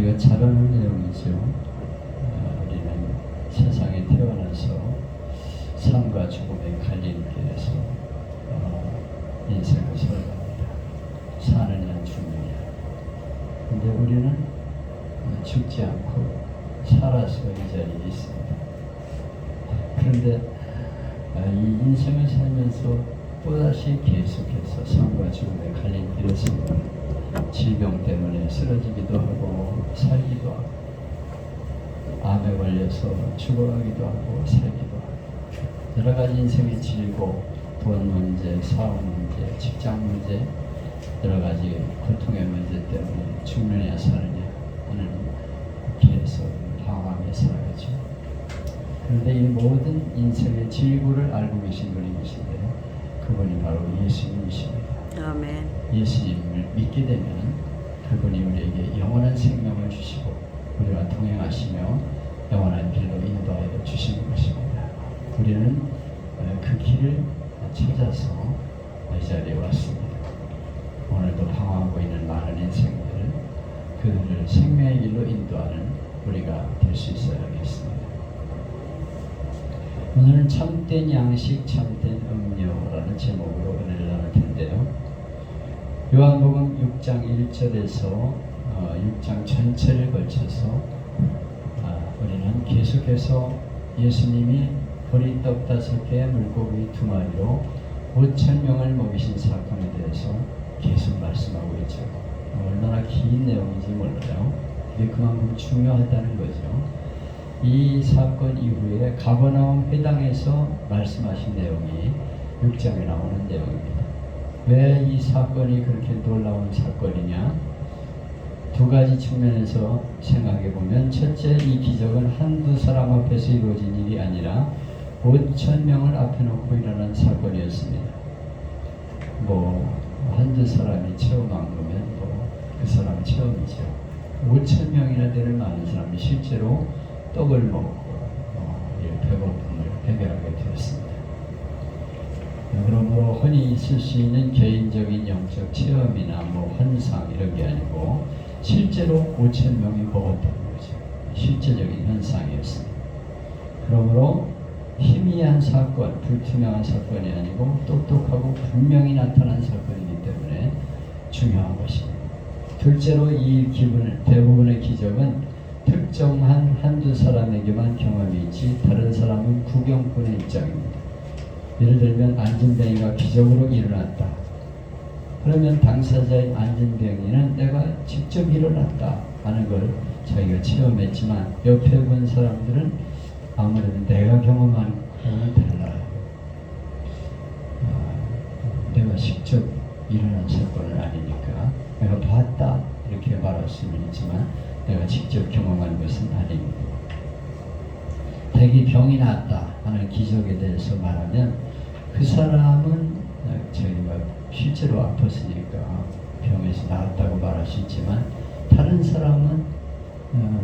우리가 잘 아는 내용이죠. 우리는 세상에 태어나서 삶과 죽음의 갈림길에서 인생을 살아갑니다. 사느냐 죽느냐. 근데 우리는 죽지 않고 살아서 이 자리에 있습니다. 그런데 이 인생을 살면서 또다시 계속해서 삶과 죽음의 갈림길에서 질병 때문에 쓰러지기도 하고 살기도 하고 암에 걸려서 죽어가기도 하고 살기도 하고 여러 가지 인생의 질고 돈 문제, 사업 문제, 직장 문제 여러 가지 고통의 문제 때문에 죽느냐 사느냐 하는 길에서 방황하며 살아가죠. 그런데 이 모든 인생의 질구를 알고 계신 분이 계신데 그분이 바로 예수님이십니다. 아멘. 예수님을 믿게 되면 그분이 우리에게 영원한 생명을 주시고 우리와 동행하시며 영원한 길로 인도하여 주시는 것입니다. 우리는 그 길을 찾아서 이 자리에 왔습니다. 오늘도 방황하고 있는 많은 인생들을 그들을 생명의 길로 인도하는 우리가 될 수 있어야겠습니다. 오늘은 참된 양식, 참된 음료라는 제목으로 은혜를 나눌 텐데요. 요한복음 6장 1절에서 6장 전체를 걸쳐서 우리는 계속해서 예수님이 보리떡 5개, 물고기 2마리로 5,000명을 먹이신 사건에 대해서 계속 말씀하고 있죠. 얼마나 긴 내용인지 몰라요. 이게 그만큼 중요하다는 거죠. 이 사건 이후에 가버나움 회당에서 말씀하신 내용이 6장에 나오는 내용입니다. 왜 이 사건이 그렇게 놀라운 사건이냐? 두 가지 측면에서 생각해 보면 첫째, 이 기적은 한두 사람 앞에서 이루어진 일이 아니라 5,000명을 앞에 놓고 일어난 사건이었습니다. 한두 사람이 체험한 거면 그 사람 체험이죠. 5,000명이나 되는 많은 사람이 실제로 떡을 먹고 배고픔을 해결하게 되었습니다. 그러므로 흔히 있을 수 있는 개인적인 영적 체험이나 환상 이런 게 아니고 실제로 5,000명이 먹었다는 거죠. 실제적인 현상이었습니다. 그러므로 희미한 사건, 불투명한 사건이 아니고 똑똑하고 분명히 나타난 사건이기 때문에 중요한 것입니다. 둘째로 이 대부분의 기적은 특정한 한두 사람에게만 경험이 있지 다른 사람은 구경꾼의 입장입니다. 예를 들면 안진뱅이가 기적으로 일어났다. 그러면 당사자인 안진뱅이는 내가 직접 일어났다 하는 걸 자기가 체험했지만 옆에 본 사람들은 아무래도 내가 경험한 거는 달라요. 내가 직접 일어난 사건은 아니니까 내가 봤다 이렇게 말할 수는 있지만 내가 직접 경험한 것은 아닙니다. 대기 병이 났다 하는 기적에 대해서 말하면 그 사람은 저희가 실제로 아팠으니까 병에서 나았다고 말할 수 있지만 다른 사람은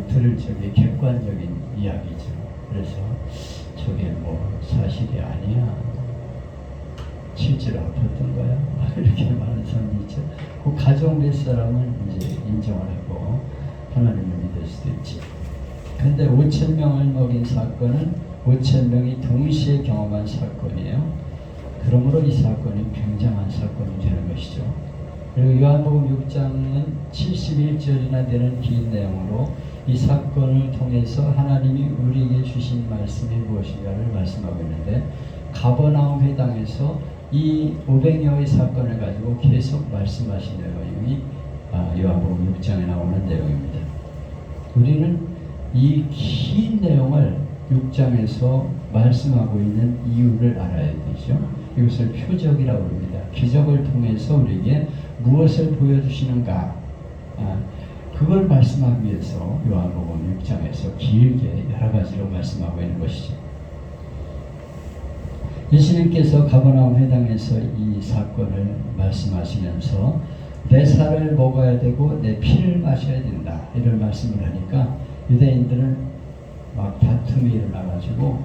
들을 적에 객관적인 이야기죠. 그래서 저게 사실이 아니야. 실제로 아팠던 거야. 이렇게 말하는 사람이 있죠. 그 가족 몇 사람은 이제 인정을 하고 하나님을 믿을 수도 있지. 근데 5,000명을 먹인 사건은 5,000명이 동시에 경험한 사건이에요. 그러므로 이 사건이 굉장한 사건이 되는 것이죠. 그리고 요한복음 6장은 71절이나 되는 긴 내용으로 이 사건을 통해서 하나님이 우리에게 주신 말씀이 무엇인가를 말씀하고 있는데 가버나움 회당에서 이 500여의 사건을 가지고 계속 말씀하신 내용이 요한복음 6장에 나오는 내용입니다. 우리는 이 긴 내용을 6장에서 말씀하고 있는 이유를 알아야 되죠. 이것을 표적이라고 합니다. 기적을 통해서 우리에게 무엇을 보여주시는가 그걸 말씀하기 위해서 요한복음 6장에서 길게 여러 가지로 말씀하고 있는 것이죠. 예수님께서 가버나움 회당에서 이 사건을 말씀하시면서 내 살을 먹어야 되고 내 피를 마셔야 된다 이런 말씀을 하니까 유대인들은 막 다툼이 일어나가지고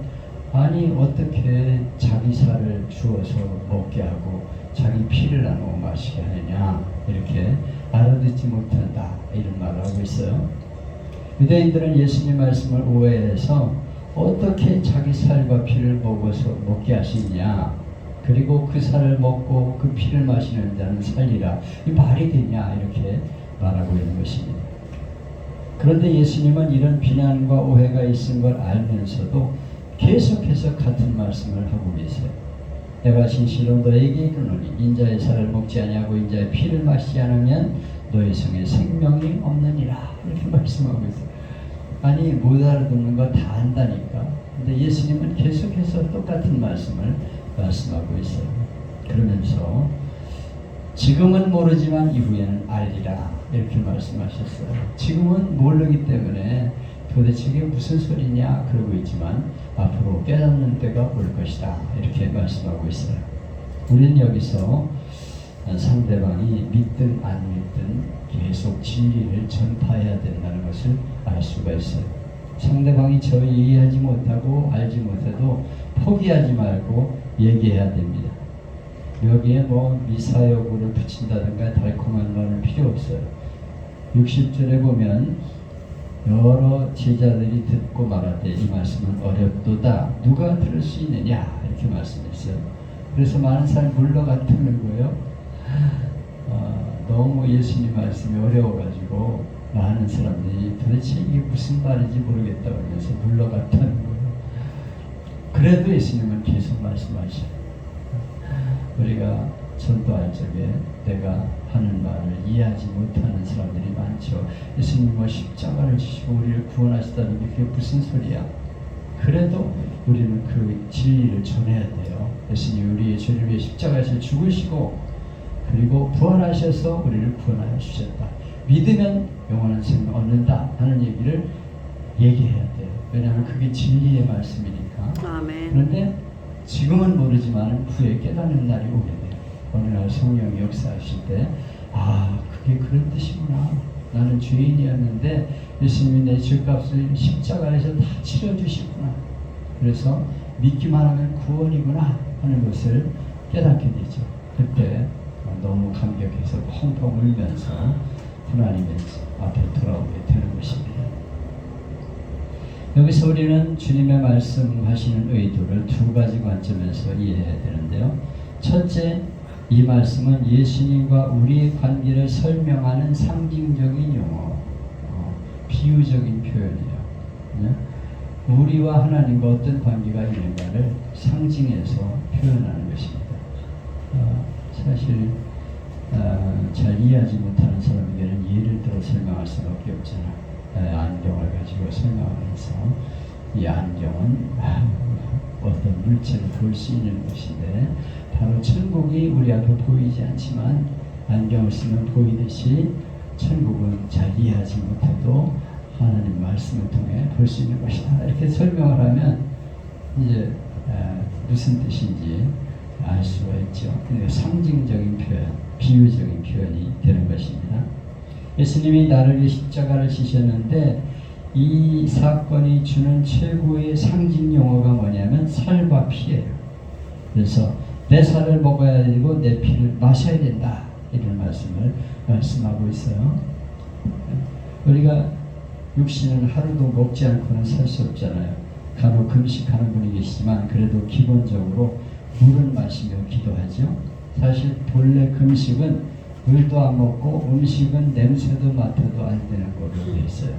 아니 어떻게 자기 살을 주어서 먹게 하고 자기 피를 나누어 마시게 하느냐 이렇게 알아듣지 못한다 이런 말을 하고 있어요. 유대인들은 예수님 말씀을 오해해서 어떻게 자기 살과 피를 먹어서 먹게 하시냐, 그리고 그 살을 먹고 그 피를 마시는 자는 살리라, 이 말이 되냐 이렇게 말하고 있는 것입니다. 그런데 예수님은 이런 비난과 오해가 있은 걸 알면서도 계속해서 같은 말씀을 하고 계세요. 내가 진실로 너에게 이르노니 인자의 살을 먹지 아니하고 인자의 피를 마시지 않으면 너의 성에 생명이 없느니라, 이렇게 말씀하고 있어요. 아니, 못 알아듣는 거 다 안다니까. 근데 예수님은 계속해서 똑같은 말씀을 말씀하고 있어요. 그러면서 지금은 모르지만 이후에는 알리라, 이렇게 말씀하셨어요. 지금은 모르기 때문에 도대체 이게 무슨 소리냐 그러고 있지만 앞으로 깨닫는 때가 올 것이다, 이렇게 말씀하고 있어요. 우리는 여기서 상대방이 믿든 안 믿든 계속 진리를 전파해야 된다는 것을 알 수가 있어요. 상대방이 저 이해하지 못하고 알지 못해도 포기하지 말고 얘기해야 됩니다. 여기에 뭐 미사여구를 붙인다든가 달콤한 말은 필요 없어요. 60절에 보면 여러 제자들이 듣고 말하되 이 말씀은 어렵도다, 누가 들을 수 있느냐, 이렇게 말씀했어요. 그래서 많은 사람이 물러갔다는 거예요. 너무 예수님 말씀이 어려워가지고 많은 사람들이 도대체 이게 무슨 말인지 모르겠다고 하면서 물러갔다는 거예요. 그래도 예수님은 계속 말씀하셔요. 우리가 전도할 적에 내가 하는 말을 이해하지 못하는 사람들이 많죠. 예수님 뭐 십자가를 지시고 우리를 구원하시다는 게 그게 무슨 소리야? 그래도 우리는 그 진리를 전해야 돼요. 예수님 우리의 죄를 위해 십자가에서 죽으시고 그리고 부활하셔서 우리를 구원하여 주셨다. 믿으면 영원한 생명 얻는다 하는 얘기를 얘기해야 돼요. 왜냐하면 그게 진리의 말씀이니까. 아멘. 그런데 지금은 모르지만 후에 깨닫는 날이 오게 돼요. 어느 날 성령이 역사하실 때, 아, 그게 그런 뜻이구나. 나는 죄인이었는데 예수님이 내 죄값을 십자가에서 다 치러주시구나. 그래서 믿기만 하면 구원이구나 하는 것을 깨닫게 되죠. 그때 너무 감격해서 펑펑 울면서 하나님의 앞에 돌아오게 되는 것입니다. 여기서 우리는 주님의 말씀하시는 의도를 두 가지 관점에서 이해해야 되는데요. 첫째, 이 말씀은 예수님과 우리의 관계를 설명하는 상징적인 용어, 비유적인 표현이에요. 우리와 하나님과 어떤 관계가 있는가를 상징해서 표현하는 것입니다. 사실 잘 이해하지 못하는 사람에게는 예를 들어 설명할 수밖에 없잖아요. 안경을 가지고 설명하면서 이 안경은 어떤 물체를 볼 수 있는 것인데 바로 천국이 우리 앞에 보이지 않지만 안경을 쓰면 보이듯이 천국은 잘 이해하지 못해도 하나님 말씀을 통해 볼 수 있는 것이다, 이렇게 설명을 하면 이제 무슨 뜻인지 알 수가 있죠. 상징적인 표현, 비유적인 표현이 되는 것입니다. 예수님이 나를 위해 십자가를 지셨는데 이 사건이 주는 최고의 상징 용어가 뭐냐면 살과 피예요. 그래서 내 살을 먹어야 되고 내 피를 마셔야 된다, 이런 말씀을 말씀하고 있어요. 우리가 육신은 하루도 먹지 않고는 살 수 없잖아요. 간혹 금식하는 분이 계시지만 그래도 기본적으로 물을 마시며 기도하죠. 사실 본래 금식은 물도 안 먹고 음식은 냄새도 맡아도 안 되는 걸로 되어 있어요.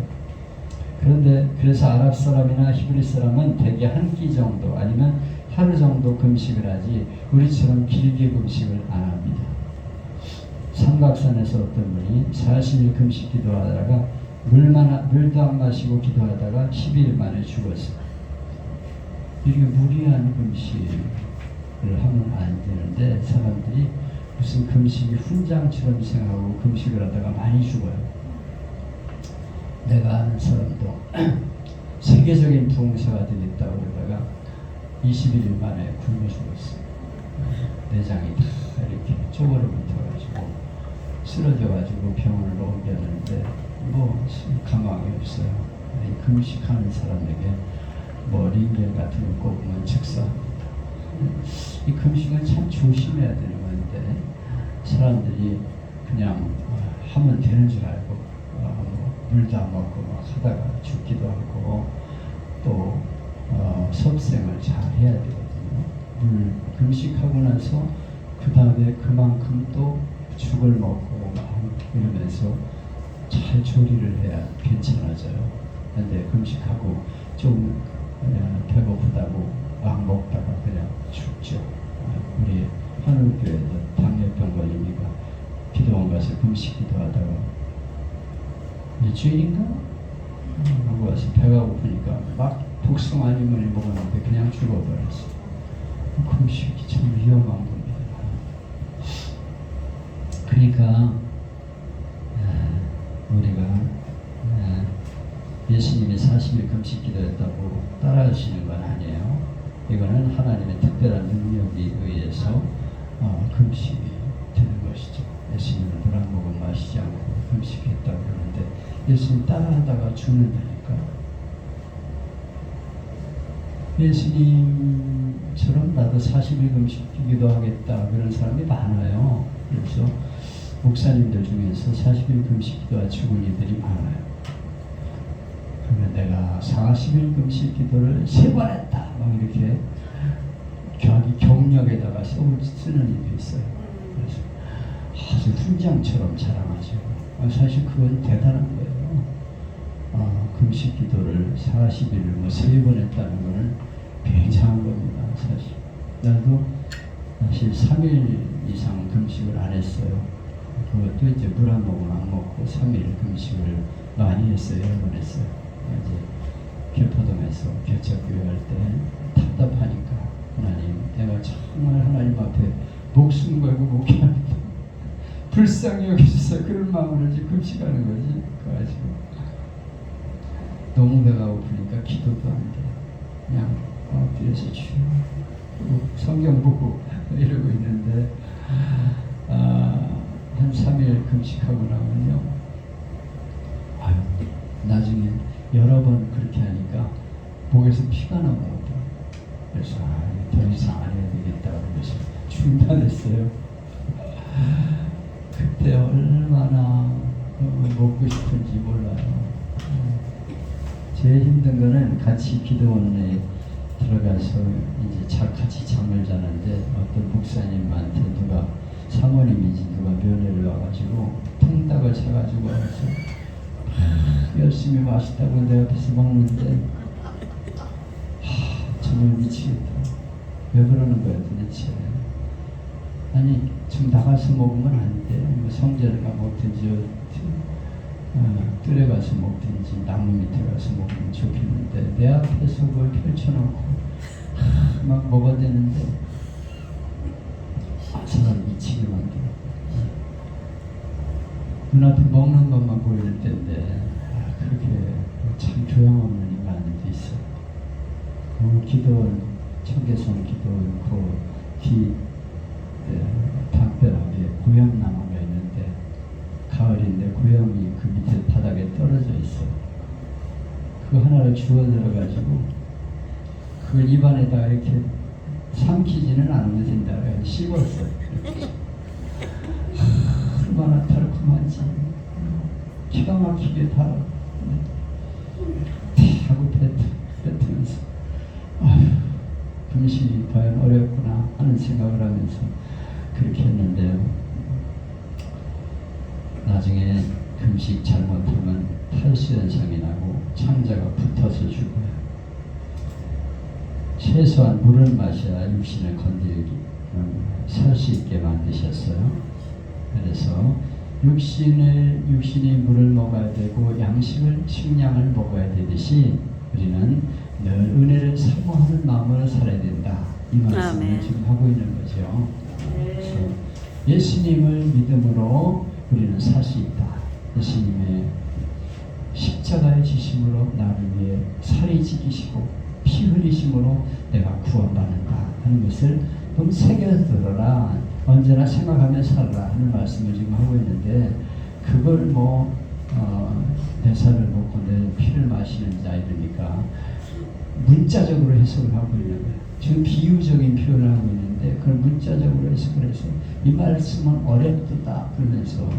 그런데 그래서 아랍 사람이나 히브리 사람은 대개 한 끼 정도 아니면 하루 정도 금식을 하지 우리처럼 길게 금식을 안 합니다. 삼각산에서 어떤 분이 40일 금식 기도하다가 물도 안 마시고 기도하다가 10일 만에 죽었어요. 이렇게 무리한 금식을 하면 안 되는데 사람들이 무슨 금식이 훈장처럼 생각하고 금식을 하다가 많이 죽어요. 내가 아는 사람도 세계적인 부흥사가 되겠다고 그러다가 21일 만에 굶어 죽었어요. 내장이 다 이렇게 쪼그려 붙어가지고 쓰러져가지고 병원으로 옮겼는데 뭐 가망이 없어요. 이 금식하는 사람에게 뭐 링겔 같은 거 꼽으면 즉사합니다. 이 금식은 참 조심해야 되는 건데 사람들이 그냥 하면 되는 줄 알고 물도 안 먹고 막 하다가 죽기도 하고 또 섭생을 잘 해야 되거든요. 물 금식하고 나서 그 다음에 그만큼 또 죽을 먹고 막 이러면서 잘 조리를 해야 괜찮아져요. 근데 금식하고 좀 배고프다고 막 먹다가 그냥 죽죠. 우리 하늘교회도 당뇨병 걸리니까 기도원 가서 금식 기도하다가 일주일인가? 하고 와서 배가 고프니까 막 복숭아 아니면 먹었는데 그냥 죽어버렸어. 금식이 참 위험한 겁니다. 그러니까 우리가 예수님이 40일 금식 기도했다고 따라하시는 건 아니에요. 이거는 하나님의 특별한 능력에 의해서 금식이 되는 것이죠. 예수님은 물 한 모금 마시지 않고 금식했다고 그러는데 예수님 따라하다가 죽는다니까. 예수님처럼 나도 40일 금식 기도하겠다 그런 사람이 많아요. 그래서 목사님들 중에서 40일 금식 기도와 죽은 이들이 많아요. 그러면 내가 40일 금식 기도를 3번 했다 막 이렇게 자기 경력에다가 쓰는 일도 있어요. 그래서 아주 훈장처럼 자랑하죠. 사실 그건 대단한 거예요. 금식 기도를 40일을 뭐 3번 했다는 거는 굉장한 겁니다. 사실 나도 사실 3일 이상 금식을 안 했어요. 그것도 이제 물 한 모금 안 먹고 3일 금식을 많이 했어요. 여러 번 했어요. 이제 개포동에서 개척교회 할 때 답답하니까 하나님, 내가 정말 하나님 앞에 목숨 걸고 목회합니다. 불쌍히 여기셔서 그런 마음으로 이제 금식하는 거지. 그래가지고 너무 배가 고프니까 기도도 안 돼. 그냥 엎드려서 주여 성경 보고 이러고 있는데 한 3일 금식하고 나면요, 나중에 여러 번 그렇게 하니까 목에서 피가 나오더라고요. 그래서 더 이상 안 해야 되겠다 그래서 중단했어요. 그때 얼마나 먹고 싶은지 몰라요. 제일 힘든 거는 같이 기도원에 들어가서 이제 같이 잠을 자는데 어떤 목사님한테 누가 사모님인지 누가 면회를 와가지고 통닭을 사가지고 와서 열심히 맛있다고 내 앞에서 먹는데 정말 미치겠다. 왜 그러는 거야 도대체. 아니 좀 나가서 먹으면 안 돼. 뭐 성전에 가 먹든지 뜰에 가서 먹든지 나무 밑에 가서 먹으면 좋겠는데 내 앞에서 그걸 펼쳐놓고 막 먹어야 되는데 사람 미치게 만들어. 눈앞에 먹는 것만 보일 텐데 그렇게 참 교양없는 인간들도 있어. 기도원, 청계천 기도원 그 담벼락에 고향나무가 있는데 가을인데 고향이 그 밑에 바닥에 떨어져 있어. 그 하나를 주워 들어가지고 그걸 입안에다가 이렇게 삼키지는 않으면 된다. 씹었어. 얼마나 달콤한지 기가 막히게 달아. 하고 뱉으면서 금식이 과연 어렵구나 하는 생각을 하면서 그렇게 했는데요. 나중에 금식 잘못하면 탈수현상이 나고 창자가 붙어서 죽어요. 최소한 물을 마셔야 육신을 건드리기 살 수 있게 만드셨어요. 그래서 육신이 물을 먹어야 되고 식량을 먹어야 되듯이 우리는 늘 은혜를 사모하는 마음으로 살아야 된다. 이 말씀을 지금 하고 있는 거죠. 그래서 예수님을 믿음으로 우리는 살 수 있다. 예수님의 십자가의 지심으로 나를 위해 살이 지기시고 피 흘리심으로 내가 구원받는다 하는 것을 좀 새겨들어라. 언제나 생각하며 살아라 하는 말씀을 지금 하고 있는데 그걸 내 살을 먹고 내 피를 마시는 자이니까 문자적으로 해석을 하고 있는 거예요. 지금 비유적인 표현을 하고 있는데 그걸 문자적으로 해석을 해서 이 말씀은 어렵다 그러면서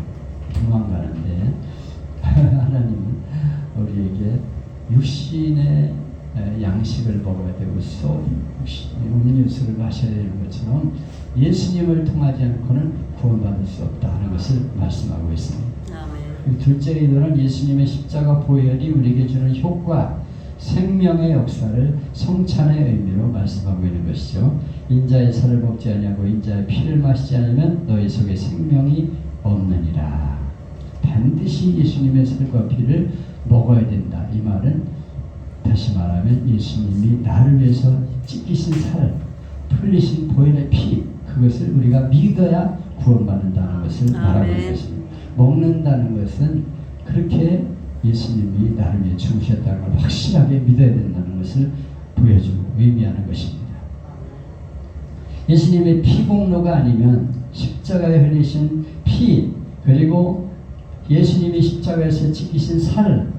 도망가는데 하나님은 우리에게 육신의 양식을 먹어야 되고 음료수를 마셔야 되는 것처럼 예수님을 통하지 않고는 구원받을 수 없다 하는 것을 말씀하고 있습니다. 둘째 의도는 예수님의 십자가 보혈이 우리에게 주는 효과, 생명의 역사를 성찬의 의미로 말씀하고 있는 것이죠. 인자의 살을 먹지 아니하고 인자의 피를 마시지 않으면 너희 속에 생명이 없느니라. 반드시 예수님의 살과 피를 먹어야 된다. 이 말은 다시 말하면 예수님이 나를 위해서 찢기신 살, 풀리신 보혈의 피, 그것을 우리가 믿어야 구원받는다는 것을 말하고 있는 것입니다. 먹는다는 것은 그렇게 예수님이 나를 위해 죽으셨다는 걸 확실하게 믿어야 된다는 것을 보여주고 의미하는 것입니다. 예수님의 피공로가 아니면 십자가에 흘리신 피, 그리고 예수님이 십자가에서 찢기신 살,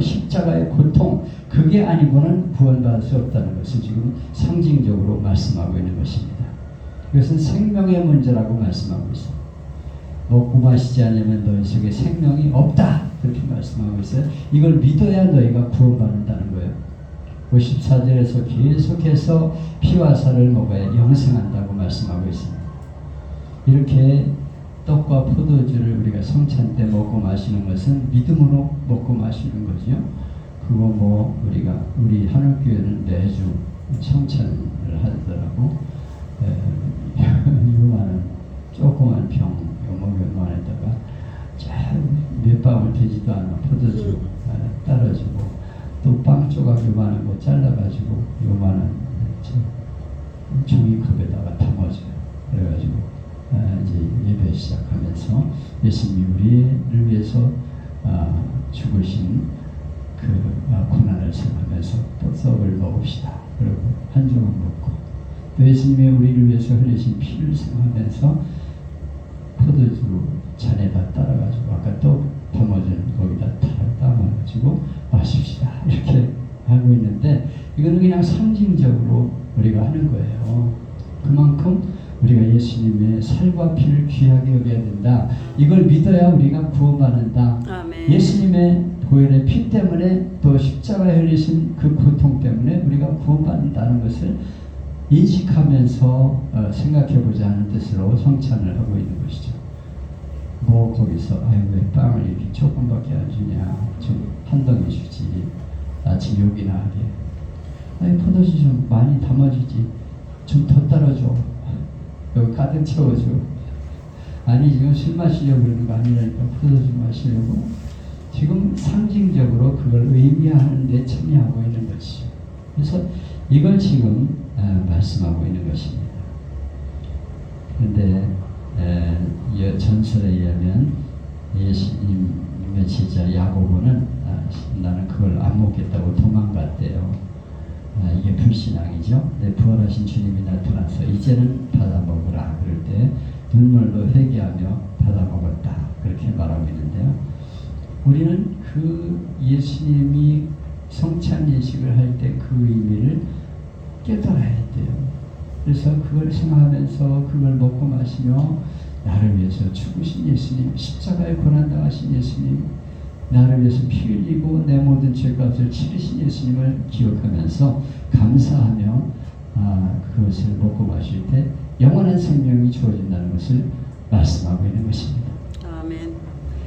십자가의 고통, 그게 아니고는 구원받을 수 없다는 것을 지금 상징적으로 말씀하고 있는 것입니다. 이것은 생명의 문제라고 말씀하고 있습니다. 먹고 마시지 않으면 너희 속에 생명이 없다, 그렇게 말씀하고 있어요. 이걸 믿어야 너희가 구원받는다는 거예요. 54절에서 계속해서 피와 살을 먹어야 영생한다고 말씀하고 있습니다. 이렇게 떡과 포도주를 우리가 성찬 때 먹고 마시는 것은 믿음으로 먹고 마시는 거죠. 그거 우리 하늘교회는 매주 성찬을 하더라고. 요만한 조그만 병 요만에다가 몇 방울 되지도 않아 포도주 따라주고, 또 빵 조각 요만한 거 잘라가지고 요만한 종이컵에다가 담아줘요. 그래가지고 이제 예배 시작하면서 예수님이 우리를 위해서 죽으신 고난을 생각하면서 또 떡을 먹읍시다. 그리고 한 조각 먹고, 또 예수님이 우리를 위해서 흘리신 피를 생각하면서 포도주 잔에다 따라가지고 아까 또 담아준 거기다 담아가지고 마십시다. 이렇게 하고 있는데, 이거는 그냥 상징적으로 우리가 하는 거예요. 그만큼 우리가 예수님의 살과 피를 귀하게 여겨야 된다. 이걸 믿어야 우리가 구원받는다. 아멘. 예수님의 보혈의 피 때문에, 또 십자가에 흘리신 그 고통 때문에 우리가 구원받는다는 것을 인식하면서 생각해보자 하는 뜻으로 성찬을 하고 있는 것이죠. 뭐 거기서 왜 빵을 이렇게 조금밖에 안 주냐, 좀 한 덩이 주지, 아침 욕이나 하게, 포도주 좀 많이 담아주지, 좀 더 따라줘, 여기 가득 채워줘. 아니 지금 술 마시려고 그러는 거 아니라니까, 포도주 마시려고. 지금 상징적으로 그걸 의미하는 데 참여하고 있는 것이죠. 그래서 이걸 지금 말씀하고 있는 것입니다. 그런데 전설에 의하면 예수님의 제자 야고보는 나는 그걸 안 먹겠다고 도망갔대요. 이게 불신앙이죠. 부활하신 주님이 나타나서 이제는 받아 먹으라 그럴 때 눈물로 회개하며 받아 먹었다, 그렇게 말하고 있는데요. 우리는 그 예수님이 성찬 예식을 할 때 그 의미를 깨달아야 돼요. 그래서 그걸 생각하면서 그걸 먹고 마시며 나를 위해서 죽으신 예수님, 십자가에 고난당하신 예수님, 나를 위해서 피 흘리고 내 모든 죄값을 치르신 예수님을 기억하면서 감사하며 그것을 먹고 마실 때 영원한 생명이 주어진다는 것을 말씀하고 있는 것입니다. 아멘.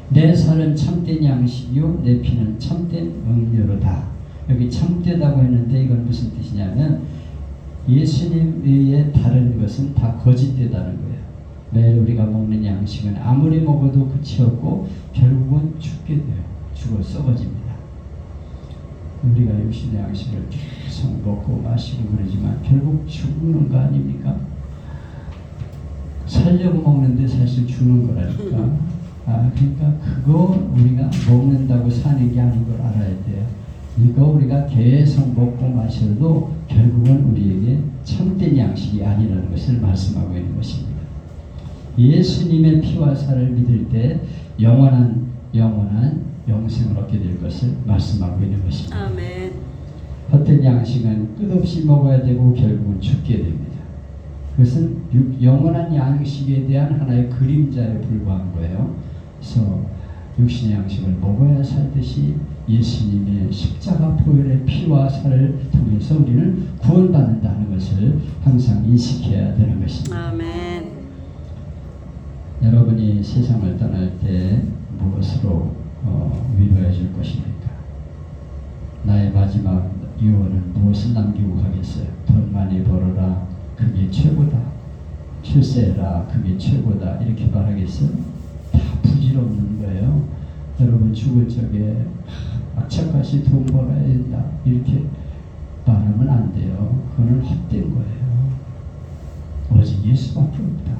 내 살은 참된 양식이요 내 피는 참된 음료로다. 여기 참되다고 했는데 이건 무슨 뜻이냐면 예수님 외에 다른 것은 다 거짓되다는 거예요. 매일 우리가 먹는 양식은 아무리 먹어도 끝이 없고 결국은 죽게 돼요. 죽어 썩어집니다. 우리가 육신의 양식을 계속 먹고 마시고 그러지만 결국 죽는 거 아닙니까? 살려고 먹는데 사실 죽는 거라니까. 그러니까 그거 우리가 먹는다고 사는 게 아닌 걸 알아야 돼요. 이거 우리가 계속 먹고 마셔도 결국은 우리에게 참된 양식이 아니라는 것을 말씀하고 있는 것입니다. 예수님의 피와 살을 믿을 때 영원한 영생을 얻게 될 것을 말씀하고 있는 것입니다. 아멘. 헛된 양식은 끝없이 먹어야 되고 결국은 죽게 됩니다. 그것은 영원한 양식에 대한 하나의 그림자에 불과한 거예요. 그래서 육신의 양식을 먹어야 살듯이 예수님의 십자가 보혈의 피와 살을 통해서 우리는 구원받는다는 것을 항상 인식해야 되는 것입니다. 아멘. 여러분이 세상을 떠날 때 무엇으로 위로해 줄 것입니까? 나의 마지막 유언은 무엇을 남기고 가겠어요? 돈 많이 벌어라, 그게 최고다. 출세해라, 그게 최고다. 이렇게 말하겠어요? 다 부질없는 거예요. 여러분 죽을 적에 악착같이 돈 벌어야 된다, 이렇게 말하면 안 돼요. 그거는 헛된 거예요. 오직 예수밖에 없다.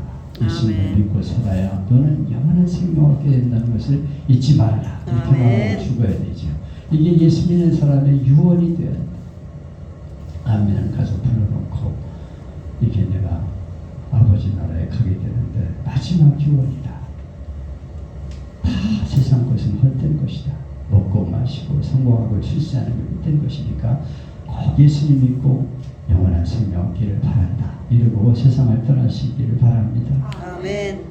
예수님을 아멘. 믿고 살아야 너는 영원한 생명을 얻게 된다는 것을 잊지 말라. 이렇게 아멘. 말하고 죽어야 되죠. 이게 예수 믿는 사람의 유언이 돼야 된다. 아멘을 가서 불러놓고 이게 내가 아버지 나라에 가게 되는데 마지막 유언이다. 다 세상 것은 헛된 것이다. 먹고 마시고 성공하고 출세하는 게 헛된 것이니까 꼭 예수님 믿고 영원한 생명 얻기를 바란다. 이러고 세상을 떠나시기를 바랍니다. 아멘.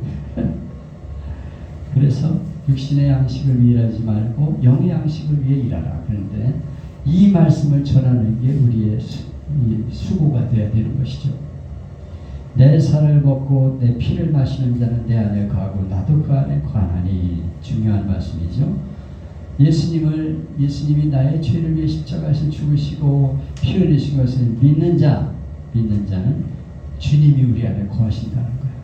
그래서 육신의 양식을 위해 일하지 말고 영의 양식을 위해 일하라. 그런데 이 말씀을 전하는 게 우리의 수고가 되어야 되는 것이죠. 내 살을 먹고 내 피를 마시는 자는 내 안에 거하고 나도 그 안에 거하나니. 중요한 말씀이죠. 예수님이 나의 죄를 위해 십자가에서 죽으시고 피 흘리신 것을 믿는 자는 주님이 우리 안에 거하신다는 거예요.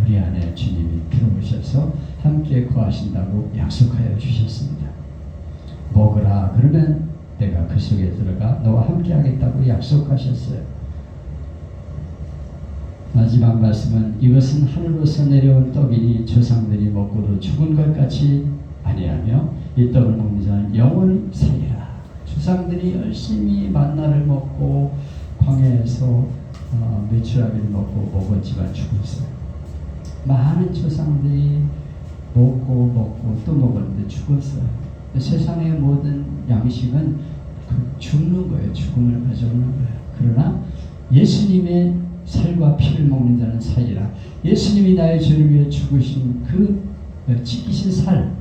우리 안에 주님이 들어오셔서 함께 거하신다고 약속하여 주셨습니다. 먹으라 그러면 내가 그 속에 들어가 너와 함께 하겠다고 약속하셨어요. 마지막 말씀은 이것은 하늘로서 내려온 떡이니 조상들이 먹고도 죽은 것 같이 아니하며 이 떡을 먹는 자는 영원히 살리라. 조상들이 열심히 만나를 먹고 광야에서 메추라기를 먹었지만 죽었어요. 많은 조상들이 먹고 또 먹었는데 죽었어요. 세상의 모든 양식은 죽는 거예요. 죽음을 가져오는 거예요. 그러나 예수님의 살과 피를 먹는 자는 살리라. 예수님이 나의 죄를 위해 죽으신 그 찢기신 살,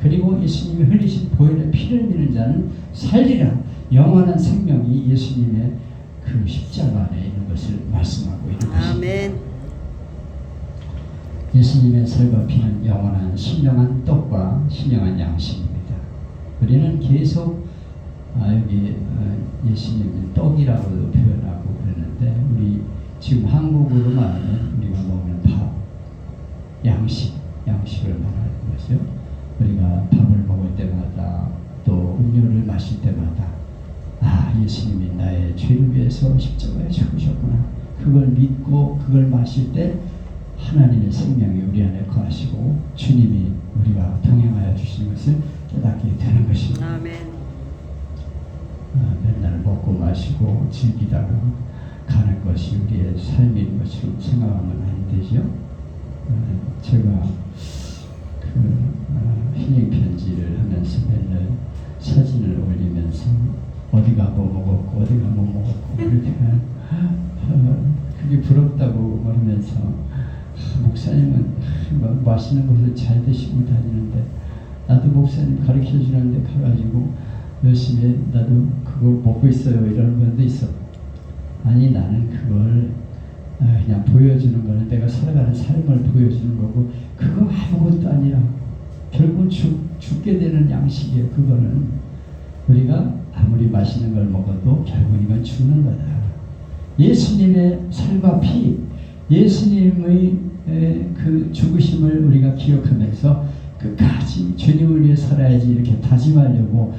그리고 예수님이 흘리신 보혈의 피를 믿는 자는 살리라. 영원한 생명이 예수님의 그 십자가 안에 있는 것을 말씀하고 있는 것입니다. 아멘. 예수님의 살과 피는 영원한 신령한 떡과 신령한 양식입니다. 우리는 계속 여기 예수님은 떡이라고도 표현하고 그러는데 우리 지금 한국으로 말하면 우리가 먹는 밥, 양식을 말하는 거죠. 우리가 밥을 먹을 때마다 또 음료를 마실 때마다 예수님이 나의 죄를 위해서 십자가에 죽으셨구나. 그걸 믿고 그걸 마실 때 하나님의 생명이 우리 안에 거하시고 주님이 우리와 동행하여 주시는 것을 깨닫게 되는 것입니다. 아멘. 맨날 먹고 마시고 즐기다가 가는 것이 우리의 삶인 것처럼 생각하면 안 되죠. 제가 희행 편지를 하면서 맨날 사진을 올리면서 어디가 뭐 먹었고 어디가 뭐 먹었고 이렇게 그게 부럽다고 그러면서 목사님은 맛있는 것을 잘 드시고 다니는데 나도 목사님 가르쳐 주는데 가가지고 열심히 나도 그거 먹고 있어요 이러는 분도 있어. 아니 나는 그걸 그냥 보여주는 거는 내가 살아가는 삶을 보여주는 거고 그거 아무것도 아니라 결국 죽게 되는 양식이에요. 그거는 우리가 아무리 맛있는 걸 먹어도 결국 이건 죽는 거다. 예수님의 살과 피, 예수님의 그 죽으심을 우리가 기억하면서 끝까지 주님을 위해 살아야지 이렇게 다짐하려고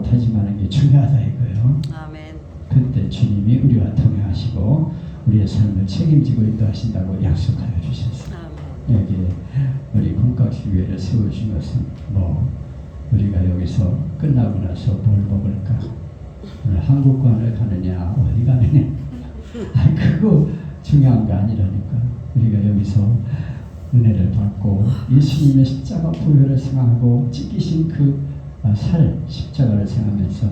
다짐하는 게 중요하다 이거예요. 아멘. 그때 주님이 우리와 동행하시고 우리의 삶을 책임지고 인도하신다고 약속하여 주셨어요. 아멘. 여기 우리 공각교회를 세워준 것은 우리가 여기서 끝나고 나서 뭘 먹을까? 오늘 한국관을 가느냐 어디 가느냐 그거 중요한 거 아니라니까. 우리가 여기서 은혜를 받고 예수님의 십자가 보혈을 생각하고 찢기신 그 십자가를 생각하면서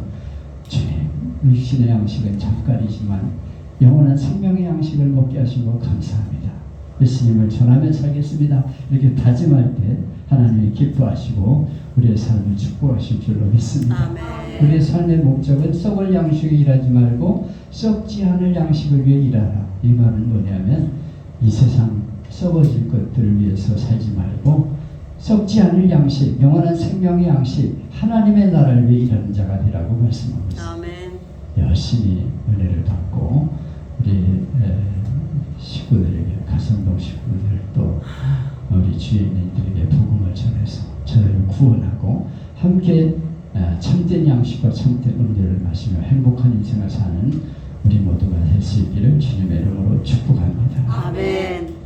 주님 육신의 양식은 잠깐이지만 영원한 생명의 양식을 먹게 하신 거 감사합니다. 예수님을 전하며 살겠습니다. 이렇게 다짐할 때 하나님이 기뻐하시고 우리의 삶을 축복하실 줄로 믿습니다. 아멘. 우리의 삶의 목적은 썩을 양식을 일하지 말고 썩지 않을 양식을 위해 일하라. 이 말은 뭐냐면 이 세상 썩어질 것들을 위해서 살지 말고 썩지 않을 양식, 영원한 생명의 양식, 하나님의 나라를 위해 일하는 자가 되라고 말씀하고 있습니다. 아멘. 열심히 은혜를 받고 우리 식구들에게, 가성동 식구들 또 우리 주인님들에게 복음을 전해서 저들을 구원하고 함께 참된 양식과 참된 음료를 마시며 행복한 인생을 사는 우리 모두가 될 수 있기를 주님의 이름으로 축복합니다. 아멘.